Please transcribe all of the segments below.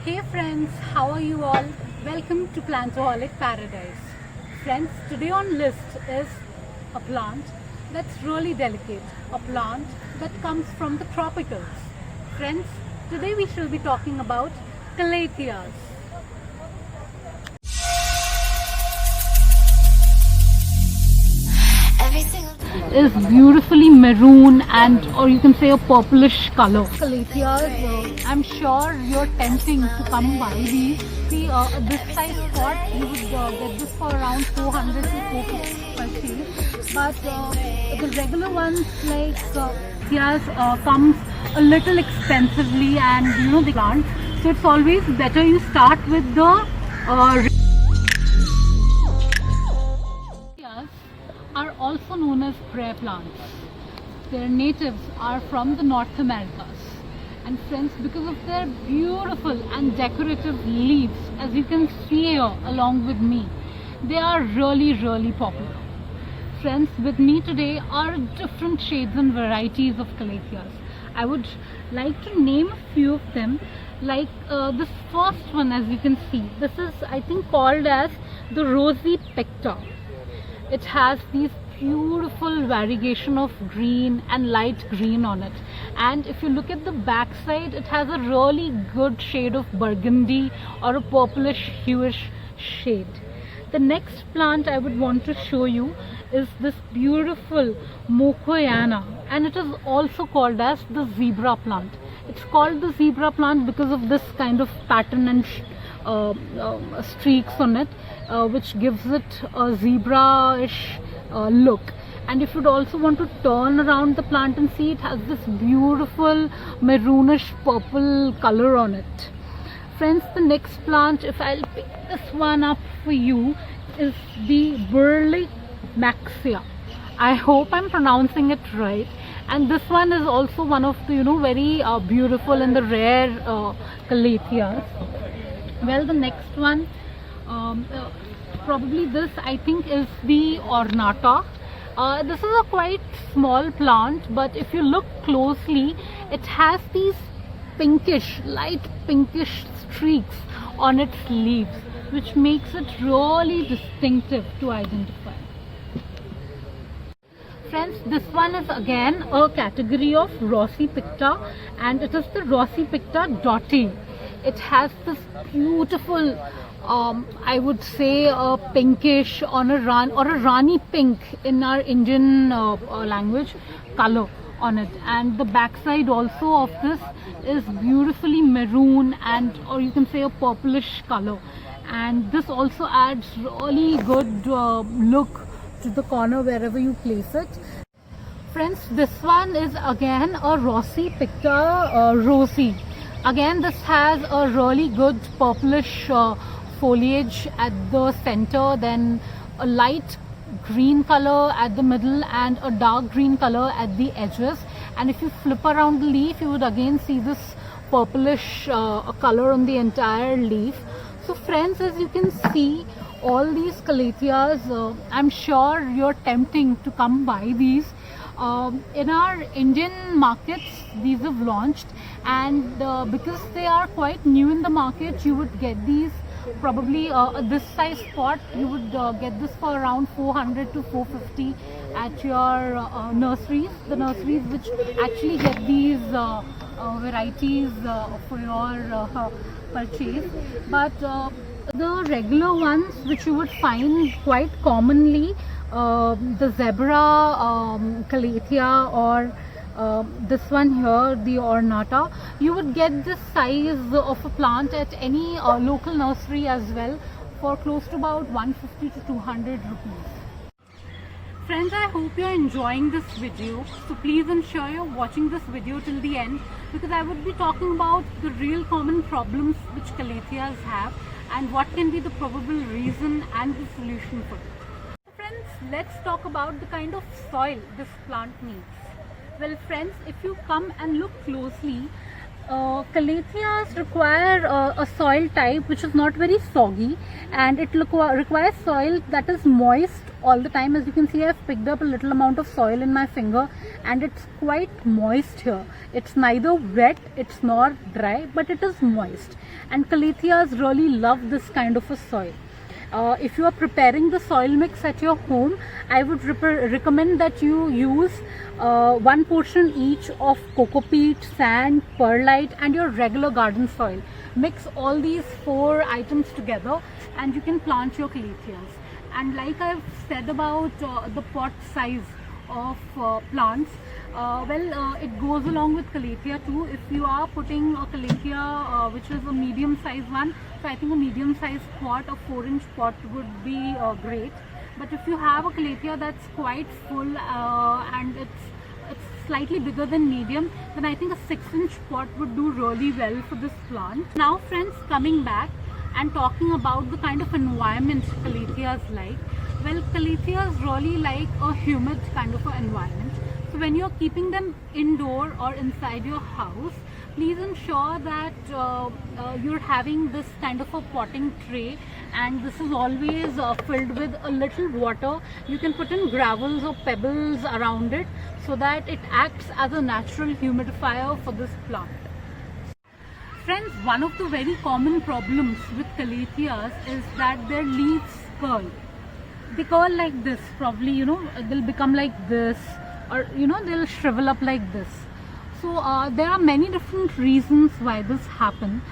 Hey friends, how are you all? Welcome to Plantaholic Paradise. Friends, today on list is a plant that's really delicate, a plant that comes from the tropicals. Friends, today we shall be talking about calatheas. Is beautifully maroon and or you can say a purplish color. Calatheas, I'm sure you're tempting to come buy these. See, this size pot you would get this for around 400 to 450 per piece. But the regular ones like calatheas comes a little expensively, and the plant. So it's always better you start with the are also known as prayer plants. Their natives are from the North Americas. And friends, because of their beautiful and decorative leaves, as you can see here along with me, they are really popular. Friends, with me today are different shades and varieties of calatheas. I would like to name a few of them. Like this first one, as you can see, this is I think called as the Rosy Picta. It has these beautiful variegation of green and light green on it, and if you look at the back side, it has a really good shade of burgundy or a purplish hueish shade. The next plant I would want to show you is this beautiful Mokoyana, and it is also called as the zebra plant. It's called the zebra plant because of this kind of pattern and streaks on it, which gives it a zebra-ish look. And if you'd also want to turn around the plant and see, it has this beautiful maroonish purple color on it. Friends, the next plant, if I'll pick this one up for you, is the Burley Maxia. I hope I'm pronouncing it right. And this one is also one of the very beautiful and the rare calatheas. Well, the next one, probably this I think is the Ornata. This is a quite small plant, but if you look closely, it has these light pinkish streaks on its leaves, which makes it really distinctive to identify. Friends, this one is again a category of Rosy Picta, and it is the Rosy Picta Dotty. It has this beautiful, I would say a pinkish on a rani pink in our Indian language color on it, and the backside also of this is beautifully maroon and or you can say a purplish color, and this also adds really good look to the corner wherever you place it. Friends, this one is again a Rosy Picta Rosy. Again, this has a really good purplish foliage at the center, then a light green color at the middle and a dark green color at the edges. And if you flip around the leaf, you would again see this purplish color on the entire leaf. So friends, as you can see, all these calatheas, I'm sure you're tempting to come buy these. In our Indian markets, these have launched, and because they are quite new in the market, you would get these probably this size pot. You would get this for around 400 to 450 at your nurseries. The nurseries which actually get these varieties for your purchase. But the regular ones which you would find quite commonly, the zebra calathea or this one here, the Ornata, you would get this size of a plant at any local nursery as well for close to about 150 to 200 rupees. Friends, I hope you're enjoying this video, so please ensure you're watching this video till the end, because I would be talking about the real common problems which calatheas have and what can be the probable reason and the solution for it. Friends, let's talk about the kind of soil this plant needs. Well friends, if you come and look closely, Calatheas require a soil type which is not very soggy, and it requires soil that is moist all the time. As you can see, I've picked up a little amount of soil in my finger, and it's quite moist here. It's neither wet, it's not dry, but it is moist. And Calatheas really love this kind of a soil. If you are preparing the soil mix at your home, I would recommend that you use 1 portion each of coco peat, sand, perlite and your regular garden soil. Mix all these 4 items together and you can plant your Calatheas. And like I've said about the pot size of plants, it goes along with Calathea too. If you are putting a Calathea which is a medium size one, so I think a medium size pot, a 4-inch pot would be great. But if you have a Calathea that's quite full and it's slightly bigger than medium, then I think a 6-inch pot would do really well for this plant. Now friends, coming back and talking about the kind of environment Calatheas like. Well, Calatheas really like a humid kind of an environment. So when you're keeping them indoor or inside your house, please ensure that you're having this kind of a potting tray, and this is always filled with a little water. You can put in gravels or pebbles around it so that it acts as a natural humidifier for this plant. Friends, one of the very common problems with Calatheas is that their leaves curl. They curl like this, probably, they'll become like this, or they'll shrivel up like this. So there are many different reasons why this happens.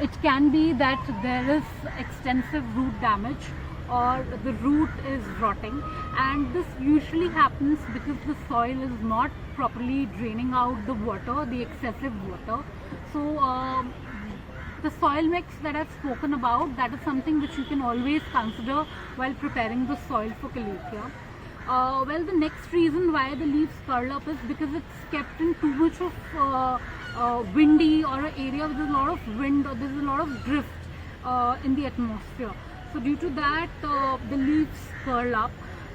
It can be that there is extensive root damage or the root is rotting, and this usually happens because the soil is not properly draining out the water, the excessive water. So the soil mix that I've spoken about, that is something which you can always consider while preparing the soil for Calathea. Well, the next reason why the leaves curl up is because it's kept in too much of windy or an area where there's a lot of wind or there's a lot of drift in the atmosphere. So due to that, the leaves curl up.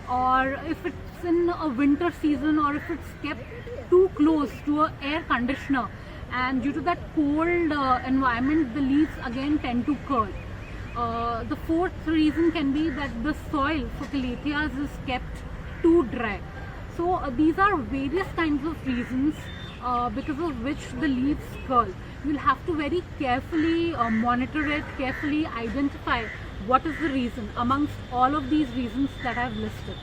Or if it's in a winter season, or if it's kept too close to an air conditioner, and due to that cold environment, the leaves again tend to curl. The 4th reason can be that the soil for Calatheas is kept too dry. So these are various kinds of reasons because of which the leaves curl. You'll have to very carefully monitor it, carefully identify what is the reason amongst all of these reasons that I've listed.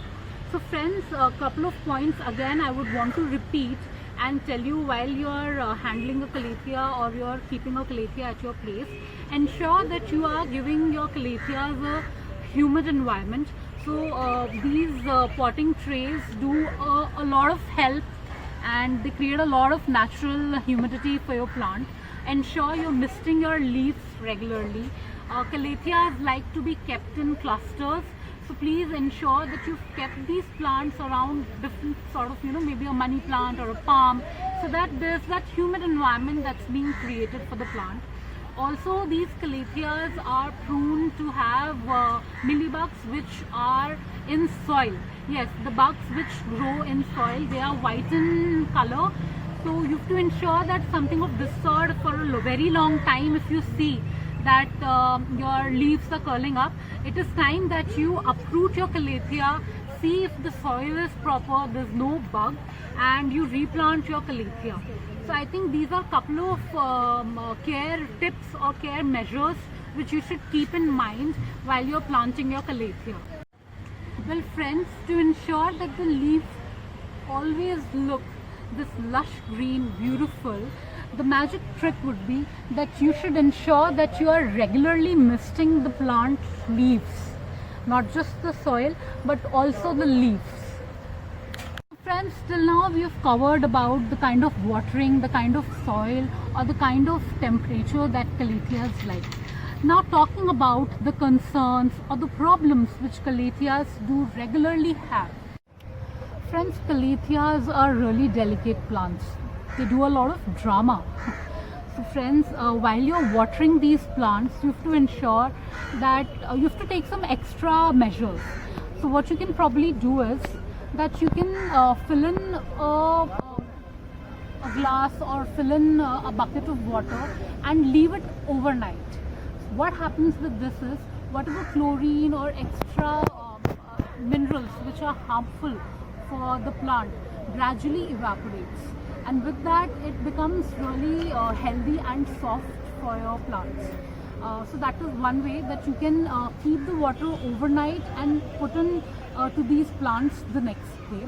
So friends, a couple of points again I would want to repeat and tell you while you're handling a Calathea or you're keeping a Calathea at your place. Ensure that you are giving your Calatheas a humid environment. So these potting trays do a lot of help, and they create a lot of natural humidity for your plant. Ensure you're misting your leaves regularly. Calatheas like to be kept in clusters. So please ensure that you've kept these plants around different sort of, maybe a money plant or a palm, so that there's that humid environment that's being created for the plant. Also, these Calatheas are prone to have mealybugs which are in soil. Yes, the bugs which grow in soil, they are white in color. So you have to ensure that something of this sort for a very long time, if you see that your leaves are curling up, it is time that you uproot your Calathea, see if the soil is proper, there's no bug, and you replant your Calathea. So I think these are a couple of care tips or care measures which you should keep in mind while you're planting your Calathea. Well friends, to ensure that the leaves always look this lush green, beautiful, the magic trick would be that you should ensure that you are regularly misting the plant leaves, not just the soil but also the leaves. Friends, till now we have covered about the kind of watering, the kind of soil or the kind of temperature that Calatheas like. Now talking about the concerns or the problems which Calatheas do regularly have. Friends, Calatheas are really delicate plants. They do a lot of drama. So friends, while you're watering these plants, you have to ensure that you have to take some extra measures. So what you can probably do is that you can fill in a glass or fill in a bucket of water and leave it overnight. What happens with this is whatever chlorine or extra minerals which are harmful for the plant gradually evaporates, and with that it becomes really healthy and soft for your plants. So that is one way that you can keep the water overnight and put in to these plants the next day.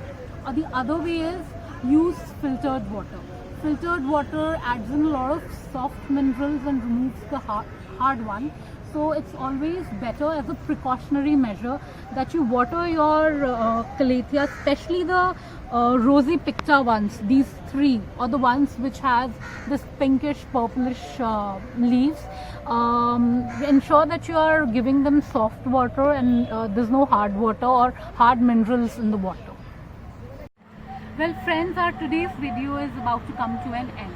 The other way is use filtered water. Filtered water adds in a lot of soft minerals and removes the hard one. So it's always better as a precautionary measure that you water your calathea, especially the rosy picta ones, these three, or the ones which has this pinkish purplish leaves. Ensure that you are giving them soft water and there's no hard water or hard minerals in the water. Well friends, our today's video is about to come to an end.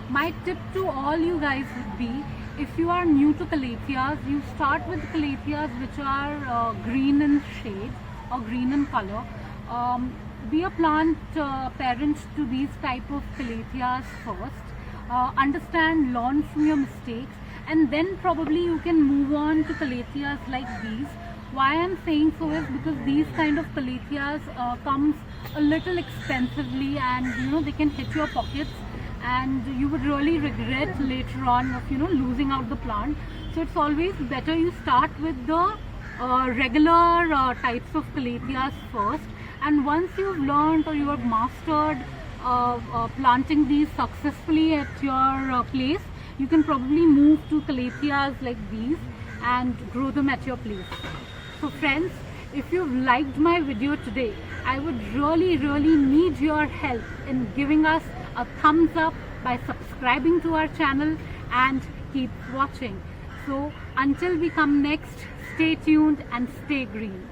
My tip to all you guys would be, if you are new to calatheas, you start with calatheas which are green in shade or green in color. Be a plant parent to these type of calatheas first. Understand, learn from your mistakes, and then probably you can move on to calatheas like these. Why I am saying so is because these kind of calatheas comes a little expensively, and they can hit your pockets, and you would really regret later on of losing out the plant. So it's always better you start with the regular types of calatheas first, and once you've learned or you have mastered planting these successfully at your place, you can probably move to calatheas like these and grow them at your place. So friends, if you've liked my video today, I would really need your help in giving us a thumbs up by subscribing to our channel and keep watching. So until we come next, stay tuned and stay green.